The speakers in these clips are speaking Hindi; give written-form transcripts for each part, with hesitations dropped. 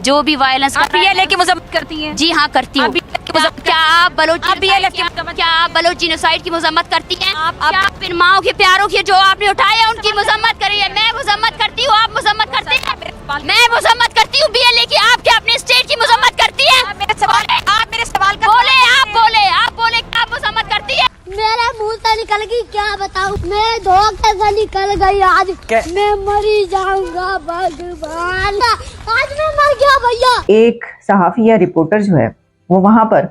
जो भी वायलेंस आप BLA की मजम्मत करती हैं? जी हाँ करती हूँ। क्या आप बलोच जीनोसाइड की मजम्मत करती हैं? क्या आप इन माओं के प्यारों की जो आपने उठाया उनकी मजम्मत करी है? मैं मजम्मत करती हूँ, आप मजम्मत करते हैं? मैं मजम्मत करती हूँ BLA की, आप क्या अपने स्टेट की मजम्मत करती हैं? आप मेरे सवाल का बोले क्या आप मजम्मत करती है? मेरे मुंह से निकल गई, क्या बताऊं, मेरे धोखे से निकल गई। आज मैं मरी जाऊंगा भगवान, आज मैं मर गया भैया। एक सहाफी या रिपोर्टर जो है वो वहां पर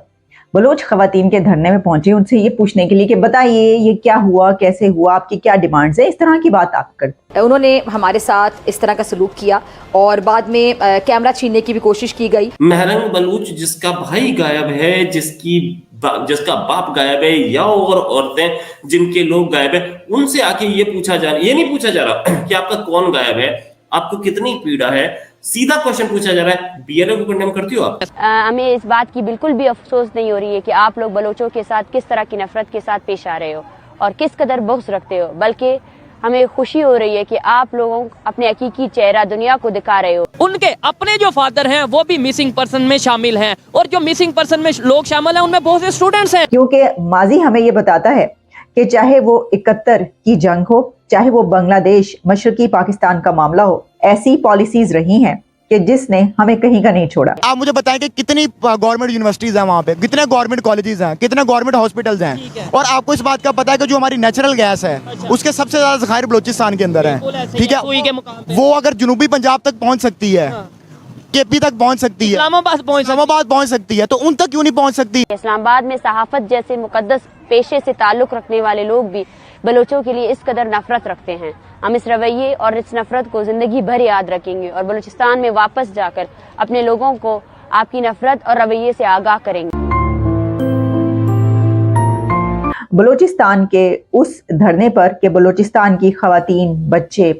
बलोच खवातीन के धरने में पहुंचे, उनसे ये पूछने के लिए कि बताइए ये क्या हुआ, कैसे हुआ, आपकी क्या डिमांड्स है, इस तरह की बात आप करते। उन्होंने हमारे साथ इस तरह का सलूक किया और बाद में कैमरा छीनने की भी कोशिश की गई। महरंग बलूच जिसका भाई गायब है, जिसका बाप गायब है, या और औरतें जिनके लोग गायब है, उनसे आके ये पूछा जा रहा है, ये नहीं पूछा जा रहा कि आपका कौन गायब है, आपको कितनी पीड़ा है, सीधा क्वेश्चन पूछा जा रहा है BLA को कंडेम करती हो आप? हमें इस बात की बिल्कुल भी अफसोस नहीं हो रही है कि आप लोग बलोचों के साथ किस तरह की नफरत के साथ पेश आ रहे हो और किस कदर बुग़्ज़ रखते हो, बल्कि हमें खुशी हो रही है कि आप लोगों अपने हकीकी चेहरा दुनिया को दिखा रहे हो। उनके अपने जो फादर हैं वो भी मिसिंग पर्सन में शामिल हैं और जो मिसिंग पर्सन में लोग शामिल हैं उनमें बहुत से स्टूडेंट्स हैं। क्योंकि माजी हमें ये बताता है कि चाहे वो 71 की जंग हो, चाहे वो बांग्लादेश मशरकी पाकिस्तान का मामला हो, ऐसी पॉलिसीज रही हैं कि जिसने हमें कहीं का नहीं छोड़ा। आप मुझे बताएं कि कितनी गवर्नमेंट यूनिवर्सिटीज हैं वहाँ पे, कितने गवर्नमेंट कॉलेजेस हैं, कितने गवर्नमेंट हॉस्पिटल्स हैं, और आपको इस बात का पता है कि जो हमारी नेचुरल गैस है उसके सबसे ज्यादा ज़खायर बलोचिस्तान के अंदर है। ठीक है, वो अगर जनूबी पंजाब तक पहुँच सकती है, KP तक पहुँच सकती है, इस्लामाबाद पहुँच सकती है, तो उन तक क्यों नहीं पहुँच सकती? इस्लामाबाद में सहाफत जैसे मुकद्दस पेशे से ताल्लुक रखने वाले लोग भी बलोचों के लिए इस कदर नफरत रखते हैं। हम इस रवैये और इस नफरत को जिंदगी भर याद रखेंगे और बलूचिस्तान में वापस जाकर अपने लोगों को आपकी नफरत और रवैये से आगाह करेंगे। बलूचिस्तान के उस धरने पर कि बलूचिस्तान की खवातीन बच्चे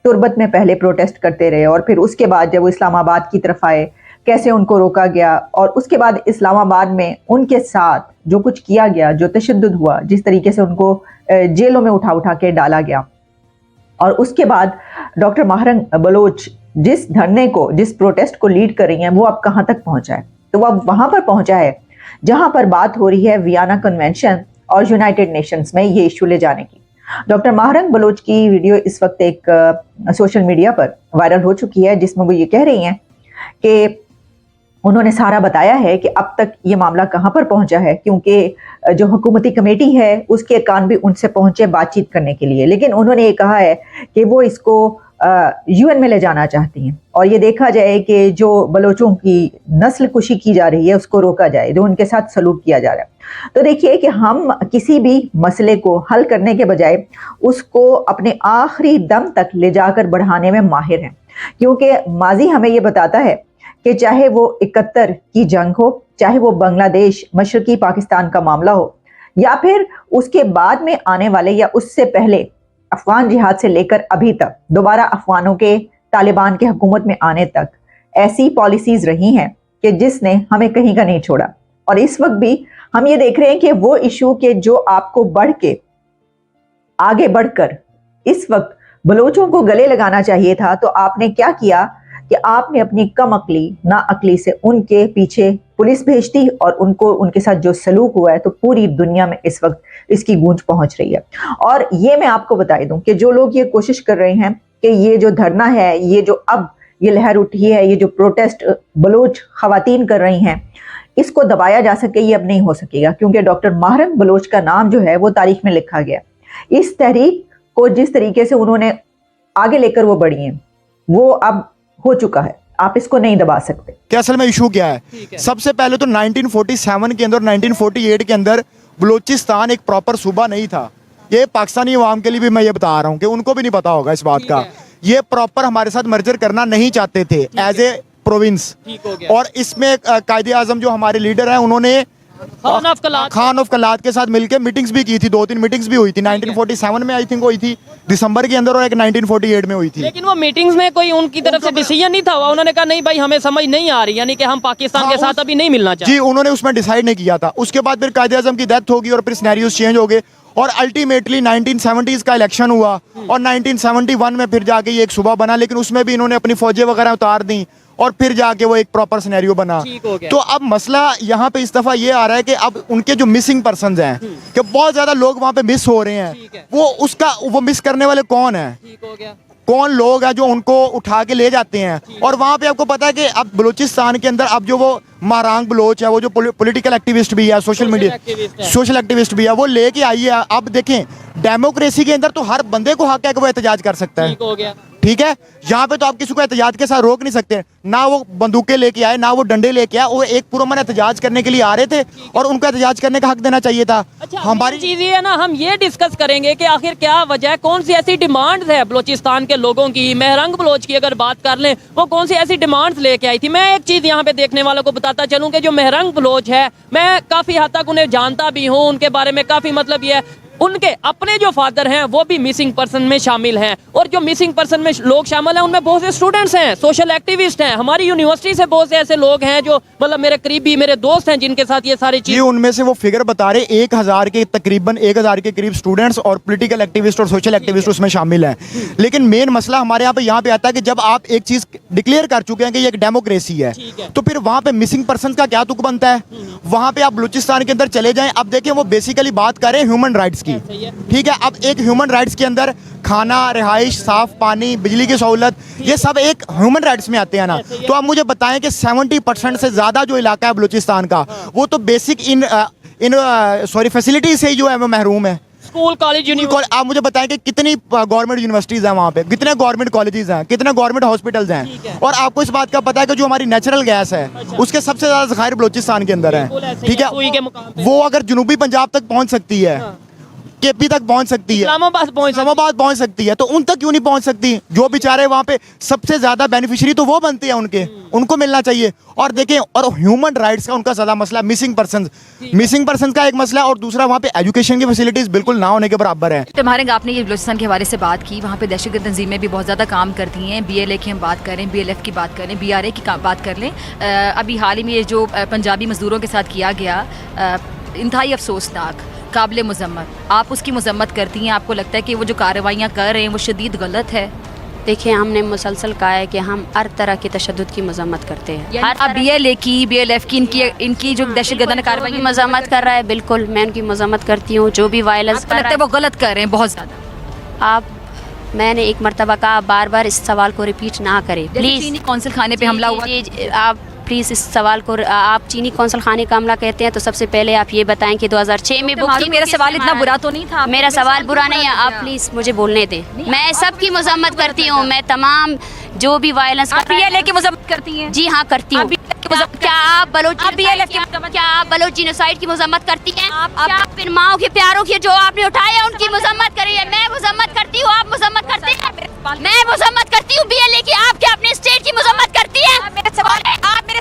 तुर्बत में पहले प्रोटेस्ट करते रहे और फिर उसके बाद जब वो इस्लामाबाद की तरफ आए कैसे उनको रोका गया, और उसके बाद इस्लामाबाद में उनके साथ जो कुछ किया गया, जो तशद्दुद हुआ, जिस तरीके से उनको जेलों में उठा उठा के डाला गया, और उसके बाद डॉक्टर महरंग बलोच जिस धरने को, जिस प्रोटेस्ट को लीड कर रही हैं, वो अब कहाँ तक पहुँचा है? तो वो अब वहाँ पर पहुँचा है जहाँ पर बात हो रही है वियना कन्वेंशन और यूनाइटेड नेशंस में ये इशू ले जाने की। डॉक्टर महरंग बलोच की वीडियो इस वक्त एक सोशल मीडिया पर वायरल हो चुकी है, जिसमें वो ये कह रही हैं कि उन्होंने सारा बताया है कि अब तक ये मामला कहाँ पर पहुंचा है, क्योंकि जो हुकूमती कमेटी है उसके अरकान भी उनसे पहुंचे बातचीत करने के लिए, लेकिन उन्होंने ये कहा है कि वो इसको UN में ले जाना चाहती हैं और ये देखा जाए कि जो बलोचों की नस्ल कुशी की जा रही है उसको रोका जाए, जो उनके साथ सलूक किया जा रहा है। तो देखिए कि हम किसी भी मसले को हल करने के बजाय उसको अपने आखिरी दम तक ले जाकर बढ़ाने में माहिर हैं, क्योंकि माजी हमें ये बताता है कि चाहे वो 71 की जंग हो, चाहे वो बांग्लादेश मशरकी पाकिस्तान का मामला हो, या फिर उसके बाद में आने वाले या उससे पहले अफगान जिहाद से लेकर अभी तक दोबारा अफगानों के तालिबान के हुकूमत में आने तक, ऐसी पॉलिसीज रही हैं कि जिसने हमें कहीं का नहीं छोड़ा। और इस वक्त भी हम ये देख रहे हैं कि वो इशू के जो आपको बढ़ के आगे बढ़कर इस वक्त बलोचों को गले लगाना चाहिए था, तो आपने क्या किया कि आपने अपनी कम अकली ना अकली से उनके पीछे पुलिस भेज दी और उनको उनके साथ जो सलूक हुआ है, तो पूरी दुनिया में इस वक्त इसकी गूंज पहुंच रही है। और ये मैं आपको बता दूं कि जो लोग ये कोशिश कर रहे हैं कि ये जो धरना है, ये जो अब ये लहर उठी है, ये जो प्रोटेस्ट बलोच खवातीन कर रही हैं, इसको दबाया जा सके, ये अब नहीं हो सकेगा, क्योंकि डॉक्टर महरंग बलोच का नाम जो है वो तारीख में लिखा गया। इस तहरीक को जिस तरीके से उन्होंने आगे लेकर वो बढ़ी हैं, वो अब हो चुका है, आप इसको नहीं दबा सकते। क्या असल में इशू क्या है? सबसे पहले तो 1947 के अंदर, 1948 के अंदर बलूचिस्तान एक प्रॉपर सूबा नहीं था। ये पाकिस्तानी अवाम के लिए भी मैं ये बता रहा हूँ कि उनको भी नहीं पता होगा इस बात का। ये प्रॉपर हमारे साथ मर्जर करना नहीं चाहते थे एज ए प्रोविंस, और इसमें कायदे आजम जो हमारे लीडर हैं उन्होंने खान ऑफ कलात के साथ मिलकर मीटिंग्स भी की थी, 2-3 मीटिंग्स भी हुई थी। 1947 में आई थिंक हुई थी दिसंबर के अंदर, और एक 1948 में हुई थी। लेकिन वो मीटिंग्स में कोई उनकी तरफ से डिसीजन नहीं था, उन्होंने कहा नहीं भाई हमें समझ नहीं आ रही, यानी कि हम पाकिस्तान के साथ अभी नहीं मिलना चाहते। जी, उन्होंने उसमें डिसाइड नहीं किया था। उसके बाद फिर कायदे आजम की डेथ होगी और फिर सिनेरियोस चेंज हो गए, और अल्टीमेटली 1970s का इलेक्शन हुआ और 1971 में फिर जाके ये एक सूबा बना, लेकिन उसमें भी इन्होंने अपनी फौजें वगैरह उतार दी और फिर जाके वो एक प्रॉपर सिनेरियो बना। ठीक हो गया। तो अब मसला यहाँ पे इस दफा ये आ रहा है कि अब उनके जो मिसिंग पर्सन हैं कि बहुत ज्यादा लोग वहाँ पे मिस हो रहे हैं, वो मिस करने वाले कौन है, ठीक हो गया। कौन लोग हैं जो उनको उठा के ले जाते हैं। और वहाँ पे आपको पता है कि अब बलूचिस्तान के अंदर अब जो वो मारांग बलोच है, वो जो पॉलिटिकल एक्टिविस्ट भी है, सोशल एक्टिविस्ट भी है, वो लेके आई है। अब देखें डेमोक्रेसी के अंदर तो हर बंदे को हक है कि वो एहतजाज कर सकता है, ठीक हो गया। ठीक है। यहाँ पे तो आप किसी को एहतजाज के साथ रोक नहीं सकते, ना वो बंदूकें लेके आए ना वो डंडे लेके आए, वो एक पुरअमन एहतजाज करने के लिए आ रहे थे और उनको एहतजाज करने का हक देना चाहिए था। अच्छा, हमारी चीज ये है ना, हम ये डिस्कस करेंगे कि आखिर क्या वजह है, कौन सी ऐसी डिमांड्स है बलोचिस्तान के लोगों की। मेहरंग बलोच की अगर बात कर लें, वो कौन सी ऐसी डिमांड्स लेके आई थी। मैं एक चीज यहाँ पे देखने वालों को बताता चलूँ कि जो मेहरंग बलोच है, मैं काफी हद तक उन्हें जानता भी हूँ, उनके बारे में काफी मतलब ये है, उनके अपने जो फादर हैं वो भी मिसिंग पर्सन में शामिल हैं, और जो मिसिंग पर्सन में लोग शामिल हैं उनमें बहुत से स्टूडेंट्स हैं, सोशल एक्टिविस्ट हैं, हमारी यूनिवर्सिटी से बहुत से ऐसे लोग हैं जो मतलब मेरे करीबी मेरे दोस्त हैं जिनके साथ ये सारी चीज़। उनमें से वो फिगर बता रहे 1000 के तकरीबन 1000 के करीब स्टूडेंट्स और पॉलिटिकल एक्टिविस्ट और सोशल एक्टिविस्ट उसमें शामिल हैं। लेकिन मेन मसला हमारे यहाँ पे आता है कि जब आप एक चीज़ डिक्लेयर कर चुके हैं कि ये एक डेमोक्रेसी है, तो फिर वहाँ पे मिसिंग पर्सन का क्या तुक बनता है। वहाँ पे आप बलूचिस्तान के अंदर चले जाएं, अब देखें वो बेसिकली बात कर रहे हैं ह्यूमन राइट्स की, ठीक है। अब एक ह्यूमन राइट्स के अंदर खाना, रिहाइश, साफ पानी, बिजली की सहूलत, ये सब एक ह्यूमन राइट्स में आते हैं ना। तो आप मुझे बताएं कि 70% से ज्यादा जो इलाका है बलूचिस्तान का, वो तो बेसिक फैसिलिटी से ही जो है वो महरूम है। School, college, university. आप मुझे बताएं कि कितनी गवर्नमेंट यूनिवर्सिटीज हैं वहाँ पे, कितने गवर्नमेंट कॉलेजेस हैं, कितने गवर्नमेंट हॉस्पिटल्स हैं। और आपको इस बात का पता है कि जो हमारी नेचुरल गैस है, उसके सबसे ज्यादा ज़खायर बलूचिस्तान के अंदर है, ठीक है। वो अगर जनूबी पंजाब तक पहुँच सकती है, केपी तक पहुंच सकती है, इस्लामाबाद पहुंच सकती है, तो उन तक क्यों नहीं पहुंच सकती। जो बेचारे वहां पे सबसे ज्यादा बेनिफिशियरी तो वो बनते हैं उनके, उनको मिलना चाहिए। और देखें, और ह्यूमन राइट्स का उनका ज्यादा मसला, मिसिंग पर्सन का एक मसला, और दूसरा वहाँ पे एजुकेशन की फैसिलिटीज बिल्कुल ना होने के बराबर है। तो हमारे आपने ये बलूचिस्तान के हवाले से बात की, वहाँ पे दहशतगर्द तंजीमें भी बहुत ज़्यादा काम करती हैं। BLA की हम बात करें, BLF की बात करें, BRA की बात कर लें, अभी हाल ही में ये जो पंजाबी मजदूरों के साथ किया गया, इंतहाई अफसोसनाक, काबिल मजम्मत, आप उसकी मजम्मत करती हैं। आपको लगता है कि वो जो कार्रवाइयाँ कर रहे हैं वो शदीद गलत है? देखिए, हमने मुसलसल कहा है कि हम हर तरह की तशद्दुद की मजम्मत करते हैं। हर BLA की, BLF की, इनकी जो दहशतगर्दाना कार्रवाई की मजम्मत कर रहा है, बिल्कुल मैं उनकी मजम्मत करती हूँ। जो भी वायलेंस लगता है वो गलत कर रहे हैं बहुत ज़्यादा। मैंने एक मरतबा कहा, बार बार इस सवाल को रिपीट ना करें प्लीज़। चीनी कौंसल खाने पे हमला हुआ, आप प्लीज़ इस सवाल को, आप चीनी कौंसल खाने का हमला कहते हैं तो सबसे पहले आप ये बताएं कि 2006 में बुक थी। मेरा सवाल इतना बुरा तो नहीं था। मेरा सवाल बुरा नहीं है, आप प्लीज़ मुझे बोलने दें। मैं सबकी मजम्मत करती हूँ, मैं तमाम जो भी वायलेंस BLA की मजम्मत करती हैं? जी हाँ, करती हूँ। क्या आप बलोच जिनोसाइड की मजम्मत करती हैं? क्या आप इन माओं के प्यारों की जो आपने उठाया उनकी मजम्मत करी है? मैं मजम्मत करती हूँ, आप मजम्मत करते हैं? मैं मजम्मत करती हूँ BLA की, आप क्या अपने स्टेट की मजम्मत करती हैं? आप मेरे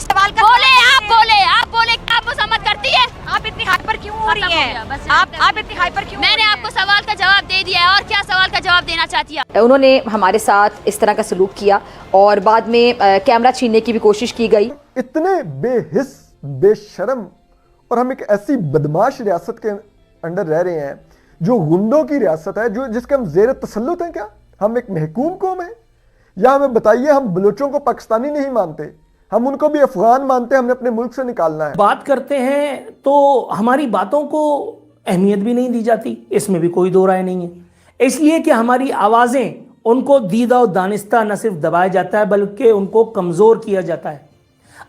सवाल का आप बोले क्या मजम्मत करती है? आप इतनी हाइपर क्यों हो रही हैं? आप इतनी हाइपर क्यों? मैंने आपको सवाल का जवाब दे दिया है, और क्या सवाल का जवाब देना चाहती है? उन्होंने हमारे साथ इस तरह का सलूक किया और बाद में कैमरा छीनने की भी कोशिश की गई। इतने बेहिस, बेशर्म, और हम एक ऐसी बदमाश रियासत के अंडर रह रहे हैं जो गुंडों की रियासत है, जो जिसके हम जेर तसल्लुत हैं। क्या हम एक महकूम कौम है? या हमें बताइए, हम बलोचों को पाकिस्तानी नहीं मानते, हम उनको भी अफगान मानते हैं, हमने अपने मुल्क से निकालना है। बात करते हैं तो हमारी बातों को अहमियत भी नहीं दी जाती, इसमें भी कोई दो राय नहीं है। इसलिए कि हमारी आवाज़ें, उनको दीदा और दानिस्ता न सिर्फ दबाया जाता है बल्कि उनको कमज़ोर किया जाता है।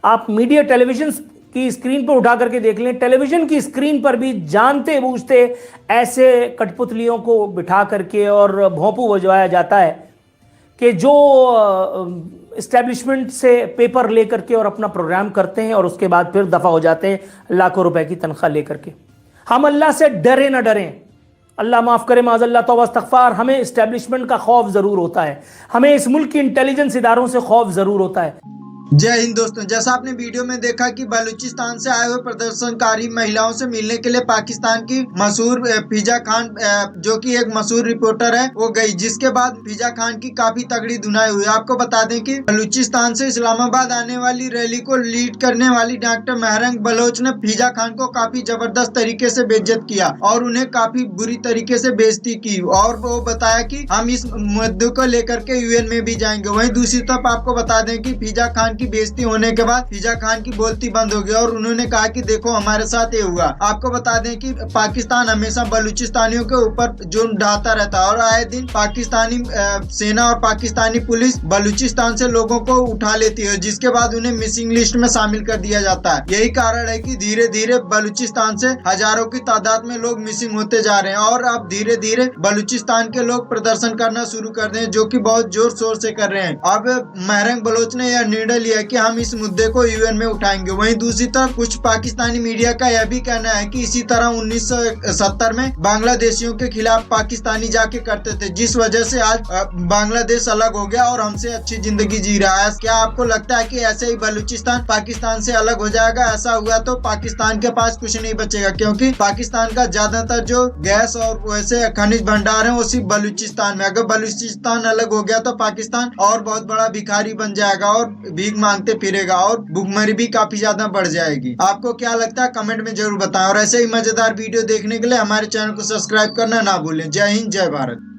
आप मीडिया टेलीविज़न की स्क्रीन पर उठा करके देख लें, टेलीविज़न की स्क्रीन पर भी जानते बूझते ऐसे कठपुतलियों को बिठा करके और भोंपू बजवाया जाता है कि जो इस्टेब्लिशमेंट से पेपर ले करके और अपना प्रोग्राम करते हैं और उसके बाद फिर दफ़ा हो जाते हैं लाखों रुपए की तनख्वाह ले करके। हम अल्लाह से डरे ना डरें, अल्लाह माफ़ करे, माज़अल्लाह तौबा इस्तग़फ़ार, हमें इस्टेब्लिशमेंट का खौफ ज़रूर होता है, हमें इस मुल्क की इंटेलिजेंस इदारों से खौफ ज़रूर होता है। जय हिंद दोस्तों, जैसा आपने वीडियो में देखा कि बलूचिस्तान से आए हुए प्रदर्शनकारी महिलाओं से मिलने के लिए पाकिस्तान की मशहूर फिजा खान, जो कि एक मशहूर रिपोर्टर है, वो गई, जिसके बाद फिजा खान की काफी तगड़ी धुनाई हुई। आपको बता दें कि बलूचिस्तान से इस्लामाबाद आने वाली रैली को लीड करने वाली डॉक्टर मेहरंग बलोच ने फिजा खान को काफी जबरदस्त तरीके से बेइज्जत किया और उन्हें काफी बुरी तरीके से बेइज्जती की, और वो बताया कि हम इस मुद्दे को लेकर के UN में भी जाएंगे। वहीं दूसरी तरफ आपको बता दें कि फिजा खान की बेइज्जती होने के बाद फिजा खान की बोलती बंद हो गई और उन्होंने कहा कि देखो हमारे साथ ये हुआ। आपको बता दें कि पाकिस्तान हमेशा बलूचिस्तानियों के ऊपर जुर्म ढाता रहता है और आए दिन पाकिस्तानी सेना और पाकिस्तानी पुलिस बलूचिस्तान से लोगों को उठा लेती है, जिसके बाद उन्हें मिसिंग लिस्ट में शामिल कर दिया जाता है। यही कारण है कि धीरे धीरे बलूचिस्तान से हजारों की तादाद में लोग मिसिंग होते जा रहे हैं और अब धीरे धीरे बलूचिस्तान के लोग प्रदर्शन करना शुरू कर रहे हैं, जो कि बहुत जोर शोर से कर रहे हैं। अब महरंग बलोच ने यह निर्णय लिया कि हम इस मुद्दे को यूएन में उठाएंगे। वहीं दूसरी तरफ कुछ पाकिस्तानी मीडिया का यह भी कहना है कि इसी तरह 1970 में बांग्लादेशियों के खिलाफ पाकिस्तानी जाके करते थे, जिस वजह से आज बांग्लादेश अलग हो गया और हमसे अच्छी जिंदगी जी रहा है। क्या आपको लगता है कि ऐसे ही बलूचिस्तान पाकिस्तान से अलग हो जाएगा? ऐसा हुआ तो पाकिस्तान के पास कुछ नहीं बचेगा, क्योंकि पाकिस्तान का ज्यादातर जो गैस और वैसे खनिज भंडार है वो सिर्फ बलूचिस्तान में। अगर बलूचिस्तान अलग हो गया तो पाकिस्तान और बहुत बड़ा भिखारी बन जाएगा और भीख मांगते फिरेगा और भूखमरी भी काफी ज्यादा बढ़ जाएगी। आपको क्या लगता है कमेंट में जरूर बताएं और ऐसे ही मजेदार वीडियो देखने के लिए हमारे चैनल को सब्सक्राइब करना ना भूलें। जय हिंद, जय भारत।